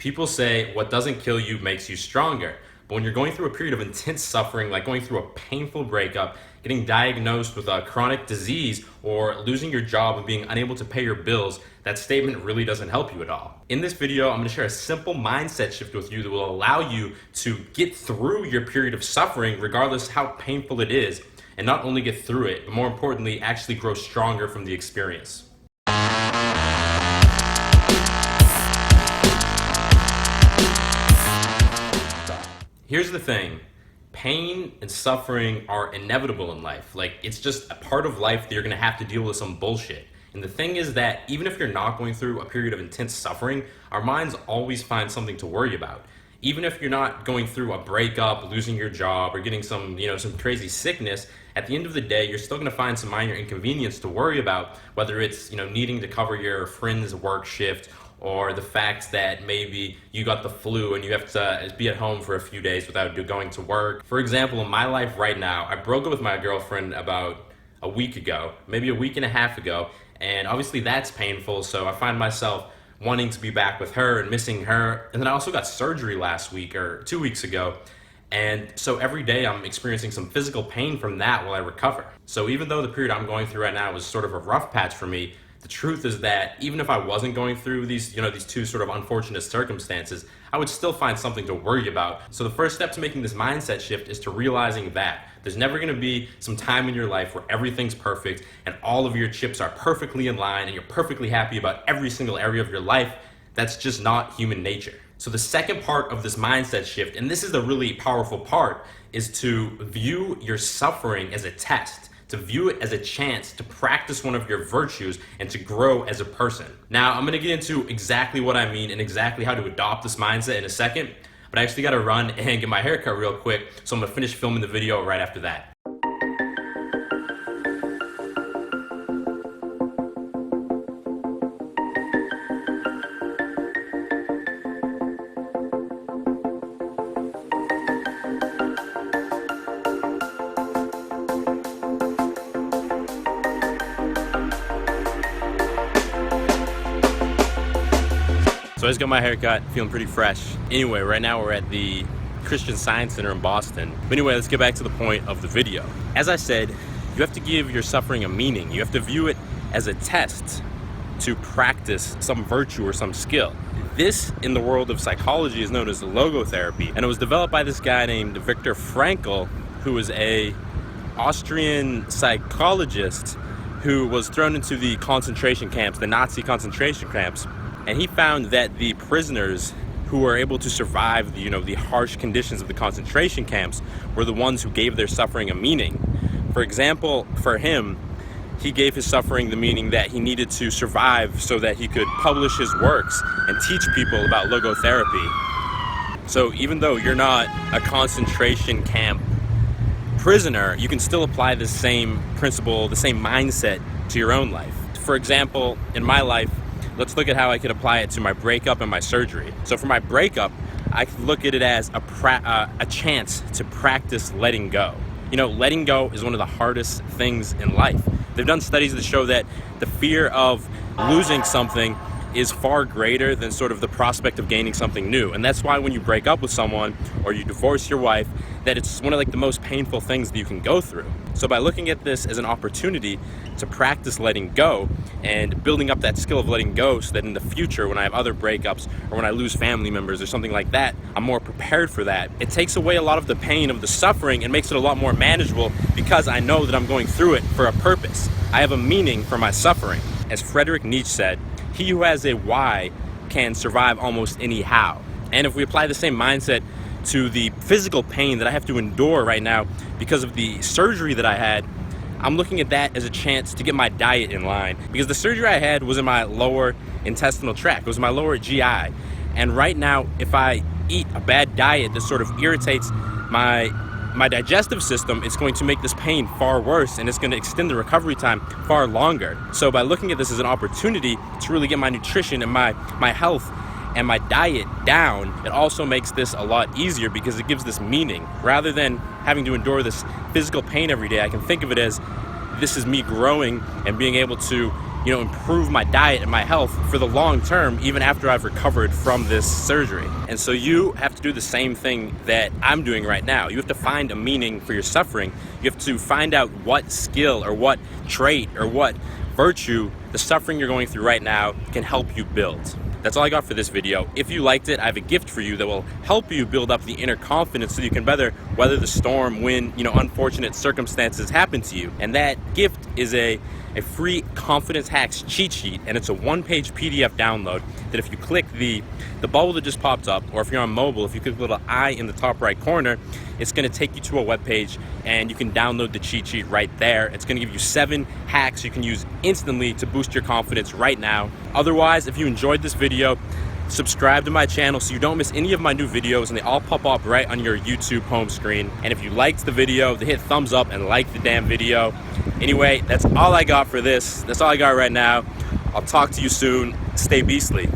People say what doesn't kill you makes you stronger. But when you're going through a period of intense suffering, like going through a painful breakup, getting diagnosed with a chronic disease, or losing your job and being unable to pay your bills, that statement really doesn't help you at all. In this video, I'm going to share a simple mindset shift with you that will allow you to get through your period of suffering, regardless how painful it is, and not only get through it, but more importantly, actually grow stronger from the experience. Here's the thing. Pain and suffering are inevitable in life. Like, it's just a part of life that you're gonna have to deal with some bullshit. And the thing is that even if you're not going through a period of intense suffering, our minds always find something to worry about. Even if you're not going through a breakup, losing your job, or getting some crazy sickness, at the end of the day, you're still gonna find some minor inconvenience to worry about, whether it's, needing to cover your friend's work shift, or the fact that maybe you got the flu and you have to be at home for a few days without going to work. For example, in my life right now, I broke up with my girlfriend about a week ago, maybe a week and a half ago, and obviously that's painful, so I find myself wanting to be back with her and missing her. And then I also got surgery last week or 2 weeks ago, and so every day I'm experiencing some physical pain from that while I recover. So even though the period I'm going through right now is sort of a rough patch for me, the truth is that even if I wasn't going through these two sort of unfortunate circumstances, I would still find something to worry about. So the first step to making this mindset shift is to realizing that there's never gonna be some time in your life where everything's perfect and all of your chips are perfectly in line and you're perfectly happy about every single area of your life. That's just not human nature. So the second part of this mindset shift, and this is the really powerful part, is to view your suffering as a test, to view it as a chance to practice one of your virtues and to grow as a person. Now, I'm gonna get into exactly what I mean and exactly how to adopt this mindset in a second, but I actually gotta run and get my hair cut real quick, so I'm gonna finish filming the video right after that. So I just got my hair cut, feeling pretty fresh. Anyway, right now we're at the Christian Science Center in Boston. But anyway, let's get back to the point of the video. As I said, you have to give your suffering a meaning. You have to view it as a test to practice some virtue or some skill. This, in the world of psychology, is known as logotherapy. And it was developed by this guy named Viktor Frankl, who was an Austrian psychologist who was thrown into the concentration camps, the Nazi concentration camps. And he found that the prisoners who were able to survive the harsh conditions of the concentration camps were the ones who gave their suffering a meaning. For example, for him, he gave his suffering the meaning that he needed to survive so that he could publish his works and teach people about logotherapy. So even though you're not a concentration camp prisoner, you can still apply the same principle, the same mindset to your own life. For example, in my life, let's look at how I could apply it to my breakup and my surgery. So for my breakup, I could look at it as a chance to practice letting go. Letting go is one of the hardest things in life. They've done studies that show that the fear of losing something is far greater than sort of the prospect of gaining something new. And that's why when you break up with someone or you divorce your wife, that it's one of the most painful things that you can go through. So by looking at this as an opportunity to practice letting go and building up that skill of letting go, so that in the future when I have other breakups or when I lose family members or something like that, I'm more prepared for that. It takes away a lot of the pain of the suffering and makes it a lot more manageable because I know that I'm going through it for a purpose. I have a meaning for my suffering. As Friedrich Nietzsche said, he who has a why can survive almost any how. And if we apply the same mindset to the physical pain that I have to endure right now because of the surgery that I had, I'm looking at that as a chance to get my diet in line. Because the surgery I had was in my lower intestinal tract, it was my lower GI. And right now, if I eat a bad diet that sort of irritates my digestive system, it's going to make this pain far worse and it's going to extend the recovery time far longer. So by looking at this as an opportunity to really get my nutrition and my health and my diet down, it also makes this a lot easier because it gives this meaning. Rather than having to endure this physical pain every day, I can think of it as this is me growing and being able to improve my diet and my health for the long term, even after I've recovered from this surgery. And so you have to do the same thing that I'm doing right now. You have to find a meaning for your suffering. You have to find out what skill or what trait or what virtue the suffering you're going through right now can help you build. That's all I got for this video. If you liked it, I have a gift for you that will help you build up the inner confidence so you can better weather the storm when, unfortunate circumstances happen to you. And that gift is a free confidence hacks cheat sheet, and it's a one-page PDF download that if you click the bubble that just popped up, or if you're on mobile, if you click the little I in the top right corner, it's going to take you to a web page and you can download the cheat sheet right there. It's going to give you 7 hacks you can use instantly to boost your confidence right now. Otherwise, if you enjoyed this video, subscribe to my channel so you don't miss any of my new videos, and they all pop up right on your YouTube home screen. And if you liked the video, then hit thumbs up and like the damn video. Anyway, that's all I got for this. That's all I got right now. I'll talk to you soon. Stay beastly.